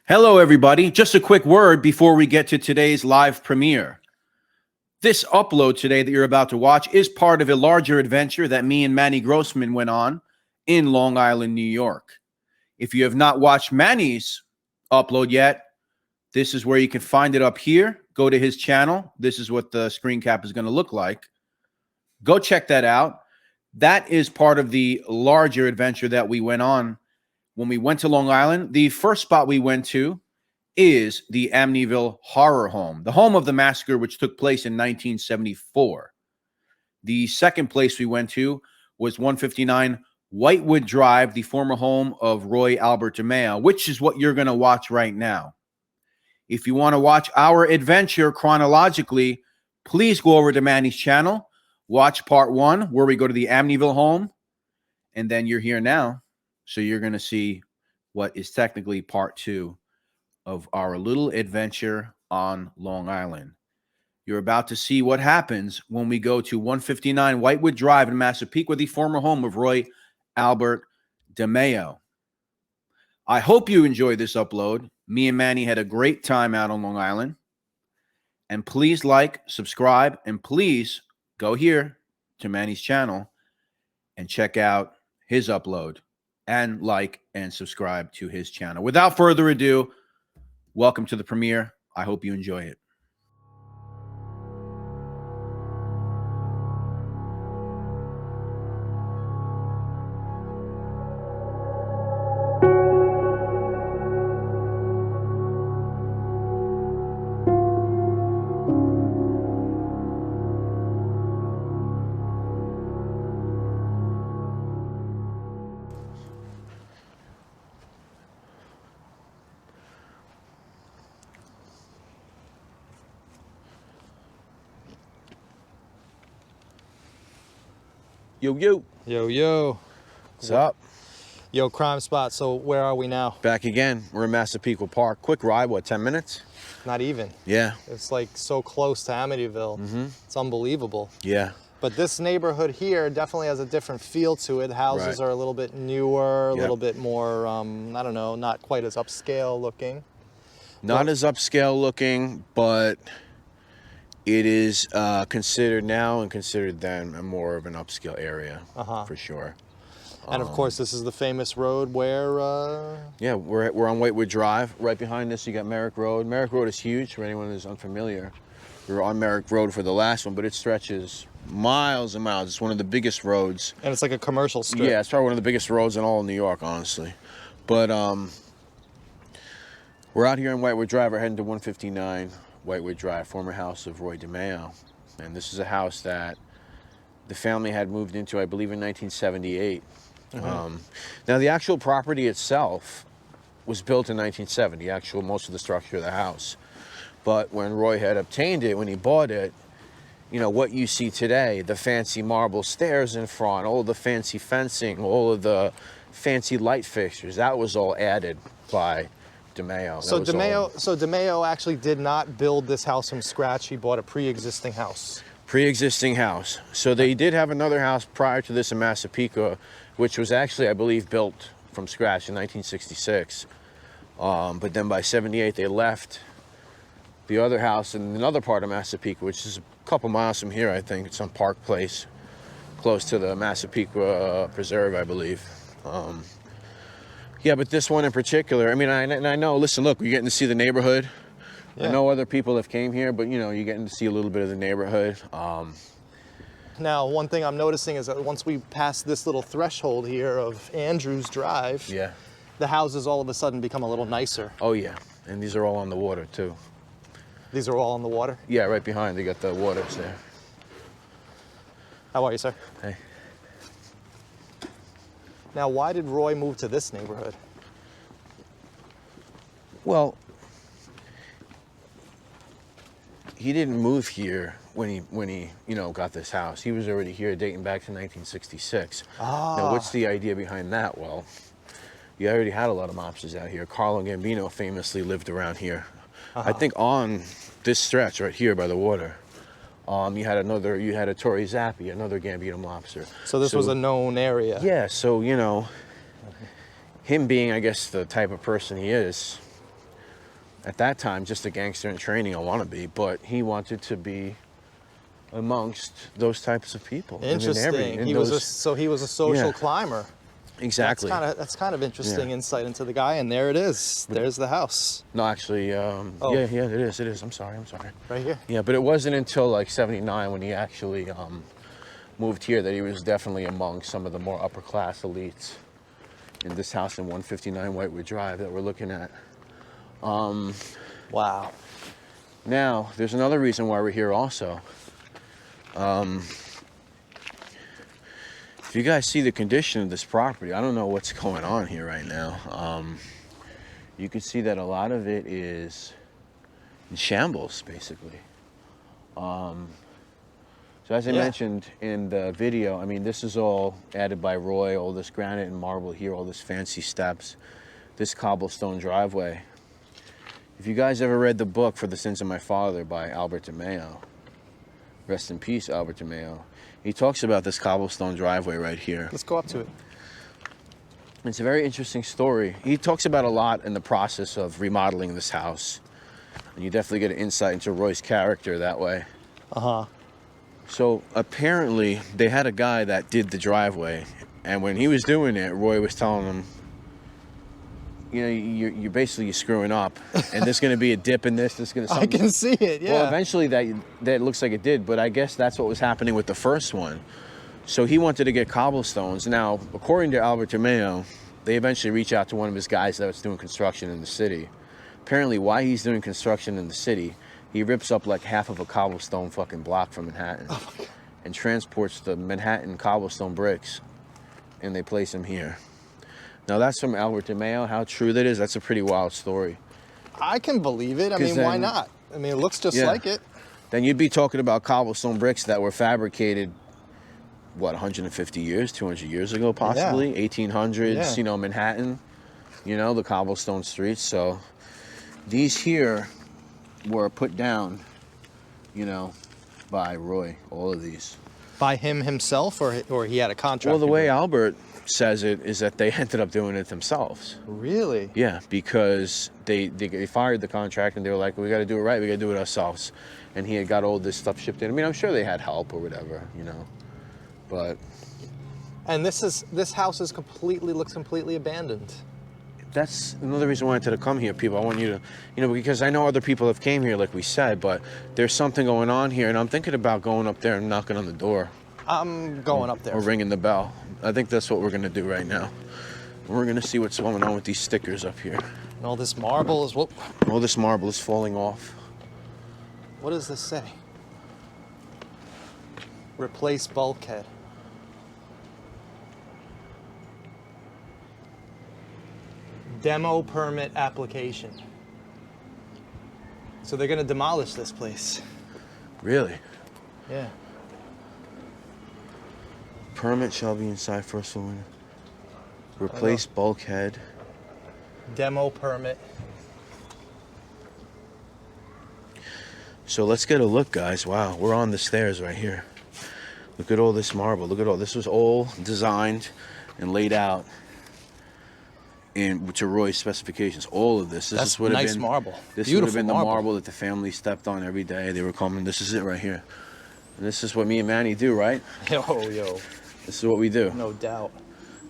Hello, everybody. Just a quick word before we get to today's live premiere. This upload today that you're about to watch is part of a larger adventure that me and Manny Grossman went on in Long Island, New York. If you have not watched Manny's upload yet, this is where you can find it up here. Go to his channel. This is what the screen cap is going to look like. Go check that out. That is part of the larger adventure that we went on when we went to Long Island. The first spot we went to is the Amityville Horror Home, the home of the massacre, which took place in 1974. The second place we went to was 159 Whitewood Drive, the former home of Roy DeMeo, which is what you're going to watch right now. If you want to watch our adventure chronologically, please go over to Manny's channel, watch part one, where we go to the Amityville home, and then you're here now. So you're going to see what is technically part two of our little adventure on Long Island. You're about to see what happens when we go to 159 Whitewood Drive in Massapequa, the former home of Roy DeMeo. I hope you enjoyed this upload. Me and Manny had a great time out on Long Island. And please like, subscribe, and please go here to Manny's channel and check out his upload. And like and subscribe to his channel. Without further ado, welcome to the premiere. I hope you enjoy it. Yo, yo. Yo, yo. What's up? Yo, crime spot. So where are we now? Back again. We're in Massapequa Park. Quick ride, what, 10 minutes? Not even. Yeah. It's like so close to Amityville. It's unbelievable. Yeah. But this neighborhood here definitely has a different feel to it. Houses are a little bit newer, a little bit more, I don't know, not quite as upscale looking. Not as upscale looking, but it is considered now and considered then a more of an upscale area, for sure. And of course, this is the famous road where... Yeah, we're on Whitewood Drive. Right behind this, you got Merrick Road. Merrick Road is huge for anyone who's unfamiliar. We were on Merrick Road for the last one, but it stretches miles and miles. It's one of the biggest roads. And it's like a commercial strip. Yeah, it's probably one of the biggest roads in all of New York, honestly. But we're out here on Whitewood Drive. We're heading to 159 Whitewood Drive, former house of Roy DeMeo. And this is a house that the family had moved into, I believe, in 1978. Now, the actual property itself was built in 1970, most of the structure of the house. But when Roy had obtained it, when he bought it, you know, what you see today, the fancy marble stairs in front, all the fancy fencing, all of the fancy light fixtures, that was all added by DeMeo. So DeMeo actually did not build this house from scratch. He bought a pre-existing house. Pre-existing house. So they did have another house prior to this in Massapequa, which was actually, I believe, built from scratch in 1966. But then by 78, they left the other house in another part of Massapequa, which is a couple miles from here, I think. It's on Park Place, close to the Massapequa Preserve, I believe. Yeah, but this one in particular, I mean, I know, listen, look, we're getting to see the neighborhood. Yeah. I know other people have came here, but, you know, you're getting to see a little bit of the neighborhood. Now, one thing I'm noticing is that once we pass this little threshold here of Andrews Drive, the houses all of a sudden become a little nicer. Oh, yeah. And these are all on the water, too. These are all on the water? Yeah, right behind. They got the waters there. How are you, sir? Hey. Now, why did Roy move to this neighborhood? Well, he didn't move here when he you know, got this house. He was already here dating back to 1966. Now, what's the idea behind that? Well, you already had a lot of mobsters out here. Carlo Gambino famously lived around here. I think on this stretch right here by the water, you had a Torrey Zappi, another Gambino mobster. So this was a known area. Yeah, so, you know, him being, I guess, the type of person he is, at that time, just a gangster in training, a wannabe, but he wanted to be amongst those types of people. Interesting. He was a social climber. Exactly. That's kind of interesting insight into the guy. And there it is. There's the house. No, actually, yeah, it is. I'm sorry. Right here. Yeah, but it wasn't until like '79 when he actually moved here that he was definitely among some of the more upper class elites in this house in 159 Whitewood Drive that we're looking at. Wow. Now, there's another reason why we're here also. If you guys see the condition of this property, I don't know what's going on here right now. You can see that a lot of it is in shambles, basically. So as I mentioned in the video, I mean, this is all added by Roy, all this granite and marble here, all this fancy steps, this cobblestone driveway. If you guys ever read the book For the Sins of My Father by Albert DeMeo, rest in peace, Albert DeMeo, he talks about this cobblestone driveway right here. Let's go up to it. It's a very interesting story. He talks about a lot in the process of remodeling this house. And you definitely get an insight into Roy's character that way. Uh-huh. So apparently they had a guy that did the driveway. And when he was doing it, Roy was telling him, you know, you're basically screwing up, and there's going to be a dip in this. There's going to. I can see it. Yeah. Well, eventually that looks like it did, but I guess that's what was happening with the first one. So he wanted to get cobblestones. Now, according to Albert DeMeo, they eventually reach out to one of his guys that was doing construction in the city. Apparently, while he's doing construction in the city, he rips up like half of a cobblestone fucking block from Manhattan, and transports the Manhattan cobblestone bricks, and they place them here. Now, that's from Albert DeMeo. How true that is, that's a pretty wild story. I can believe it. I mean, why not? I mean, it looks just like it. Then you'd be talking about cobblestone bricks that were fabricated, what, 150 years, 200 years ago, possibly? 1800s, you know, Manhattan, you know, the cobblestone streets. So these here were put down, you know, by Roy, all of these. By him himself, or he had a contract? Well, the way Albert says it is that they ended up doing it themselves. Really? Yeah, because they fired the contract and they were like, we got to do it right, we got to do it ourselves. And he had got all this stuff shipped in. I mean, I'm sure they had help or whatever, you know, but. And this house is looks completely abandoned. That's another reason I wanted to come here, people. I want you to, you know, because I know other people have came here, like we said, but there's something going on here, and I'm thinking about going up there and knocking on the door. I'm going up there. Or ringing the bell. I think that's what we're going to do right now. We're going to see what's going on with these stickers up here. And all this marble is what? All this marble is falling off. What does this say? Replace bulkhead. Demo permit application. So they're going to demolish this place. Really? Yeah. Permit shall be inside first floor. Replace bulkhead. Demo permit. So let's get a look, guys. Wow, we're on the stairs right here. Look at all this marble. Look at all this. Was all designed and laid out to Roy's specifications. All of this. That's nice marble. This would have been the marble that the family stepped on every day. They were coming. This is it right here. And this is what me and Manny do, right? Yo. This is what we do. No doubt.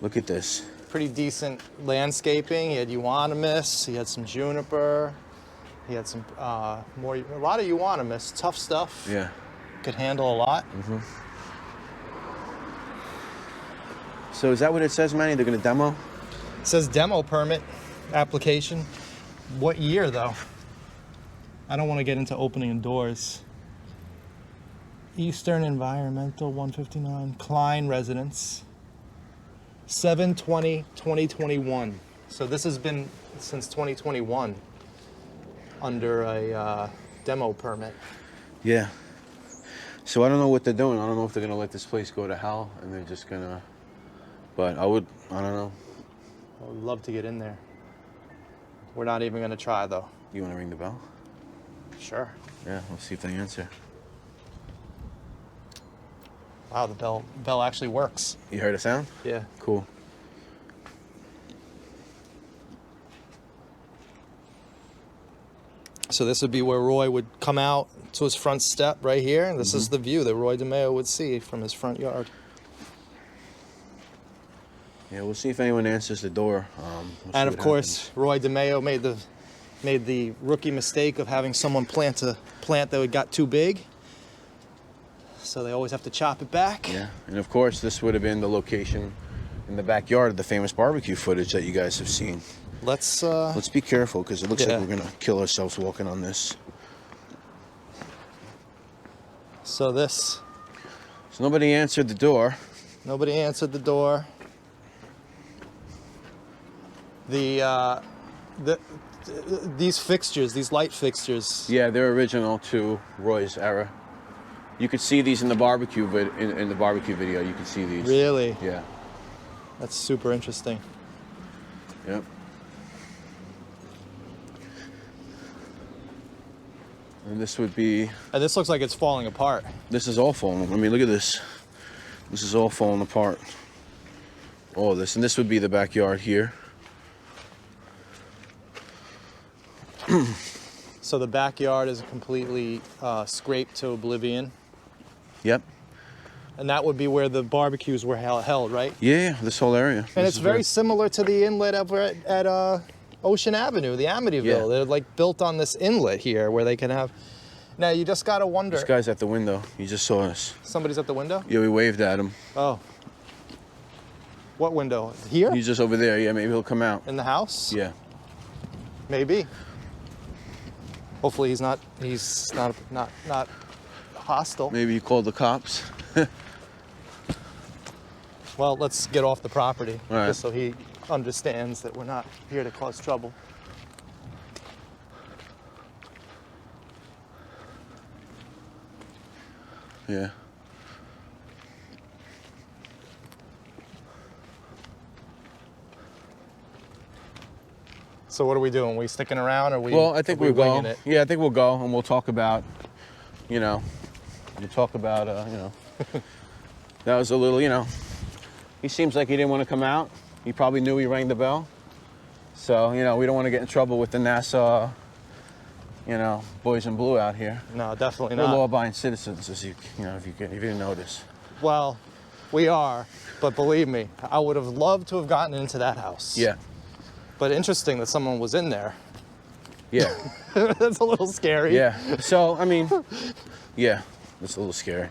Look at this. Pretty decent landscaping. He had euonymus. He had some juniper. He had some a lot of euonymus. Tough stuff. Yeah. Could handle a lot. Mm-hmm. So is that what it says, Manny? They're going to demo? It says demo permit application. What year, though? I don't want to get into opening doors. Eastern Environmental 159, Klein Residence, 7/20/2021. So this has been since 2021 under a demo permit. Yeah. So I don't know what they're doing. I don't know if they're going to let this place go to hell and they're just going to, but I don't know. I would love to get in there. We're not even going to try, though. You want to ring the bell? Sure. Yeah, we'll see if they answer. Wow, the bell actually works. You heard a sound? Yeah. Cool. So this would be where Roy would come out to his front step right here, and this is the view that Roy DeMeo would see from his front yard. Yeah, we'll see if anyone answers the door. And of course, Roy DeMeo made the rookie mistake of having someone plant a plant that got too big. So they always have to chop it back. Yeah, and of course, this would have been the location in the backyard of the famous barbecue footage that you guys have seen. Let's be careful, because it looks yeah. like we're gonna kill ourselves walking on this. So nobody answered the door. Nobody answered the door. These fixtures, these light fixtures. Yeah, they're original to Roy's era. You could see these in the barbecue in the barbecue video. You could see these. Really? Yeah. That's super interesting. Yep. And this would be. And this looks like it's falling apart. This is all falling. I mean, look at this. This is all falling apart. All of this, and this would be the backyard here. So the backyard is completely scraped to oblivion. Yep. And that would be where the barbecues were held, right? Yeah, this whole area. And it's very similar to the inlet over at Ocean Avenue, the Amityville. Yeah. They're like built on this inlet here where they can have. Now you just gotta wonder. This guy's at the window. He just saw us. Somebody's at the window? Yeah, we waved at him. Oh. What window? Here? He's just over there. Yeah, maybe he'll come out. In the house? Yeah. Maybe. Hopefully he's not hostile. Maybe he called the cops. Well, let's get off the property, all right, just so he understands that we're not here to cause trouble. Yeah. So what are we doing? We sticking around, or Well, I think we'll go. winging it? Yeah, I think we'll go, and we'll talk about, you know, that was a little, he seems like he didn't want to come out. He probably knew we rang the bell. So, we don't want to get in trouble with the Nassau, boys in blue out here. No, definitely We're not. law-abiding citizens, if you didn't notice. Well, we are, but believe me, I would have loved to have gotten into that house. Yeah. But interesting that someone was in there. Yeah. That's a little scary. Yeah. So, I mean, yeah, it's a little scary.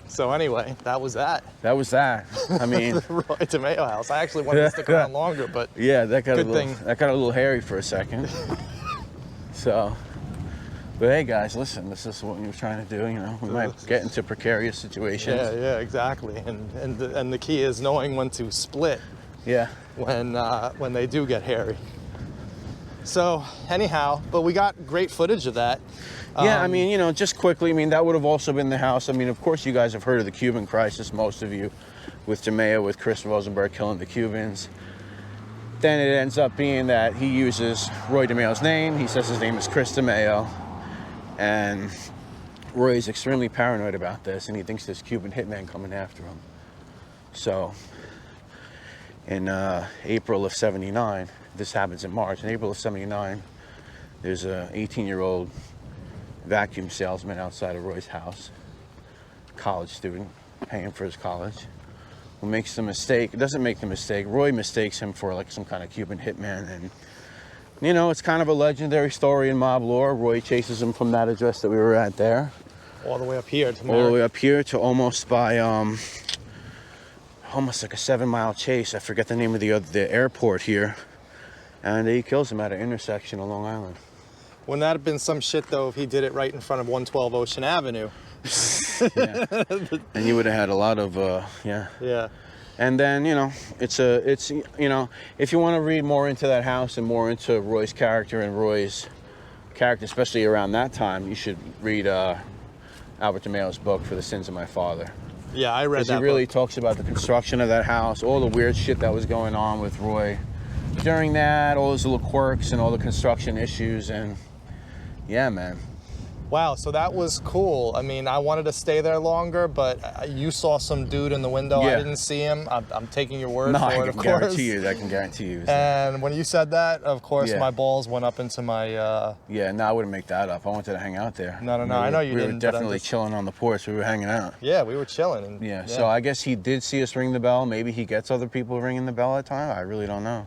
So anyway, that was that. That was that. I mean, The Roy DeMeo house. I actually wanted to stick around longer, but yeah, that got Good a little, thing. that got a little hairy for a second. So, but hey guys, listen, this is what we were trying to do. We might get into precarious situations. yeah, exactly. And the key is knowing when to split. Yeah. When they do get hairy. So anyhow, but we got great footage of that. Yeah, I mean, just quickly, that would have also been the house. Of course, you guys have heard of the Cuban crisis, most of you, with DeMeo, with Chris Rosenberg killing the Cubans. Then it ends up being that he uses Roy DeMeo's name. He says his name is Chris DeMeo. And Roy's extremely paranoid about this, and he thinks there's Cuban hitmen coming after him. So, in April of '79, this happens in March. In April of '79, there's an 18-year-old vacuum salesman outside of Roy's house, college student, paying for his college, who makes the mistake, doesn't make the mistake, Roy mistakes him for like some kind of Cuban hitman, and it's kind of a legendary story in mob lore. Roy chases him from that address that we were at there. All the way up here to All the way up here to almost by, almost like a 7-mile chase. I forget the name of the airport here. And he kills him at an intersection on Long Island. Wouldn't that have been some shit though if he did it right in front of 112 Ocean Avenue? Yeah. And you would have had a lot of, yeah. Yeah. And then, it's if you want to read more into that house and more into Roy's character, especially around that time, you should read Albert DeMeo's book, For the Sins of My Father. Yeah, I read that. He really talks about the construction of that house, all the weird shit that was going on with Roy during that, all those little quirks and all the construction issues, and yeah, man. Wow, so that was cool. I mean, I wanted to stay there longer, but you saw some dude in the window. Yeah. I didn't see him. I'm taking your word No, for I it, can of course. guarantee you. I can guarantee you. And when you said that, of course, Yeah. my balls went up into my... Yeah, no, I wouldn't make that up. I wanted to hang out there. No, I know you we didn't. were but I'm definitely just- chilling on the porch. We were hanging out. Yeah, we were chilling. And, Yeah, so I guess he did see us ring the bell. Maybe he gets other people ringing the bell at time. I really don't know.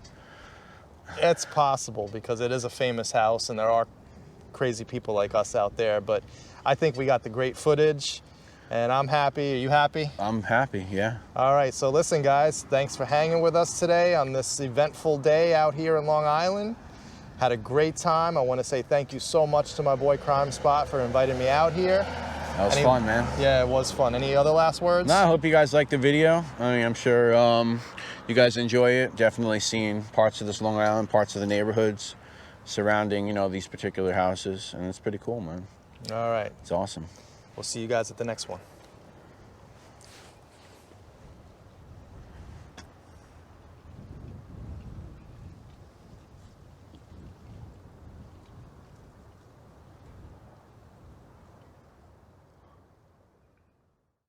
It's possible because it is a famous house and there are crazy people like us out there. But I think we got the great footage and I'm happy. Are you happy? I'm happy, yeah. All right, so listen, guys, thanks for hanging with us today on this eventful day out here in Long Island. Had a great time. I want to say thank you so much to my boy Crime Spot for inviting me out here. That was fun, man. Yeah, it was fun. Any other last words? No, I hope you guys liked the video. I mean, I'm sure you guys enjoy it. Definitely seeing parts of this Long Island, parts of the neighborhoods surrounding, you know, these particular houses. And it's pretty cool, man. All right. It's awesome. We'll see you guys at the next one.